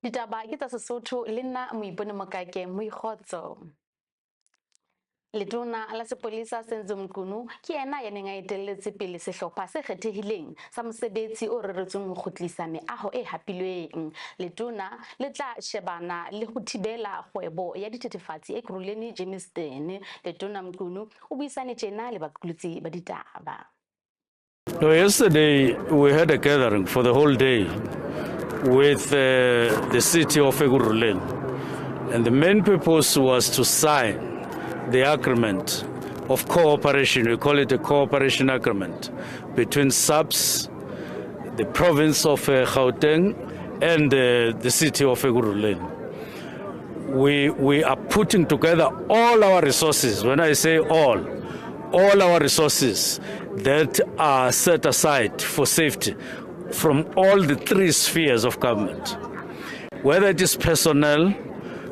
Ditaba ke tsa Sesotho le nna moipone Mokake moikgotso. Letona la sepolesa Senzo Mqunu ke yena ya neng a etelletse pele sehlopha se kgethehileng sa mosebetsi o reretsweng ho kgutlisa meaho e hapilweng. Letona le tla shebana le ho thibela kgwebo ya dithethefatsi e Ekurhuleni Germiston. Letona Mqunu o buisane tjena le baqolotsi ba ditaba. No, yesterday we had a gathering for the whole day with the city of Ekurhuleni, and the main purpose was to sign the agreement of cooperation. We call it a cooperation agreement between SAPS, the province of Gauteng, and the city of Ekurhuleni. We are putting together all our resources. When I say all our resources that are set aside for safety from all the three spheres of government, whether it is personnel,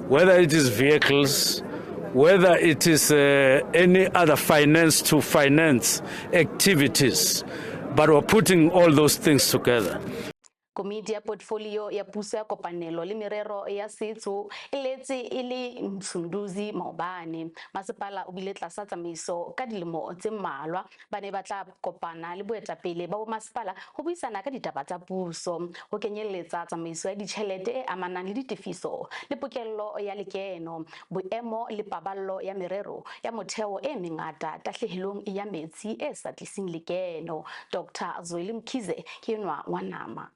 whether it is vehicles, whether it is any other finance to finance activities, but we're putting all those things together. Komiti ya portfolio ya puso ya kopanelo le merero ya setso eletse ele Msunduzi Maobane. Masepala o bile tlasa tsamaiso ka dilemo tse mmalwa ba ne ba tla kopana le boetapele ba masepala ho buisana ka ditaba tsa puso ho kenyeletsa tsamaiso ya ditjhelete e amanang le ditefiso le pokello ya lekeno, boemo le paballo ya merero ya motheo e mengata tahlehelong ya metsi e sa tlising lekeno. Dr. Zweli Mkhize ke enwa ngwanama.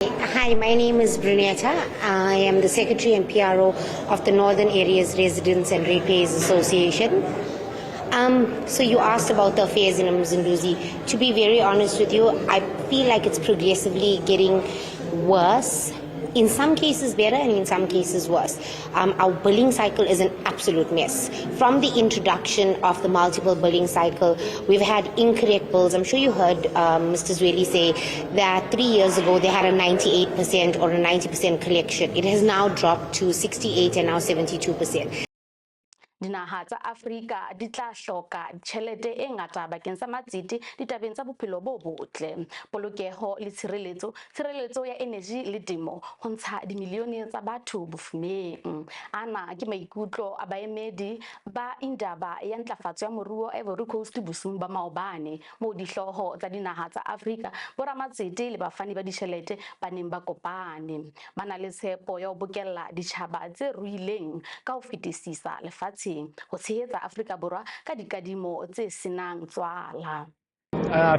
Hi, my name is Brunetta. I am the Secretary and PRO of the Northern Areas Residents and Ratepayers Association. So you asked about the affairs in Msunduzi. To be very honest with you, I feel like it's progressively getting worse. In some cases better and in some cases worse. Our billing cycle is an absolute mess. From the introduction of the multiple billing cycle, we've had incorrect bills. I'm sure you heard Mr. Zweli say that 3 years ago they had a 98% or a 90% collection. It has now dropped to 68 and now 72%. Dinaha tsa Afrika di tla hloka tjhelete e ngata bakeng sa matsete ditabeng tsa bophelo bo botle, polokeho le tshireletso ya energy le temo ho ntsha dimilione tsa batho bofumeng. Ana ke maikutlo a baemedi ba indaba ya ntlafatso ya moruo Ivory Coast bosung ba Maobane mo dihloho tsa dinaha tsa Afrika boramatsete le bafani ba ditjhelete ba neng ba kopane. Ba na le tshepo ya ho bokella ditjhaba tse ruileng ka ho fetisisa lefatshe ho tshehetsa Afrika Borwa ka dikadimo tse senang tswala. I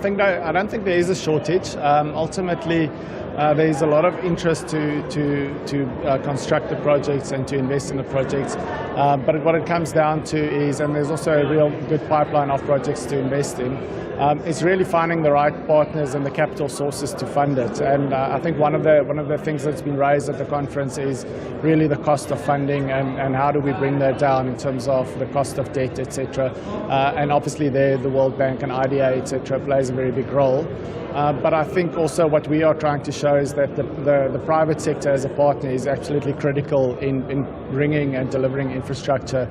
don't think there is a shortage. Ultimately, there is a lot of interest to construct the projects and to invest in the projects. But what it comes down to is, and there's also a real good pipeline of projects to invest in, it's really finding the right partners and the capital sources to fund it. And I think one of the things that's been raised at the conference is really the cost of funding and how do we bring that down in terms of the cost of debt, etc. And obviously there the World Bank and IDA, etc. plays a very big role. But I think also what we are trying to show is that the private sector as a partner is absolutely critical in bringing and delivering infrastructure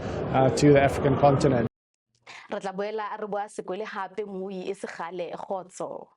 to the African continent. Re tla boela re bua sekole hape mui e se gale khotso.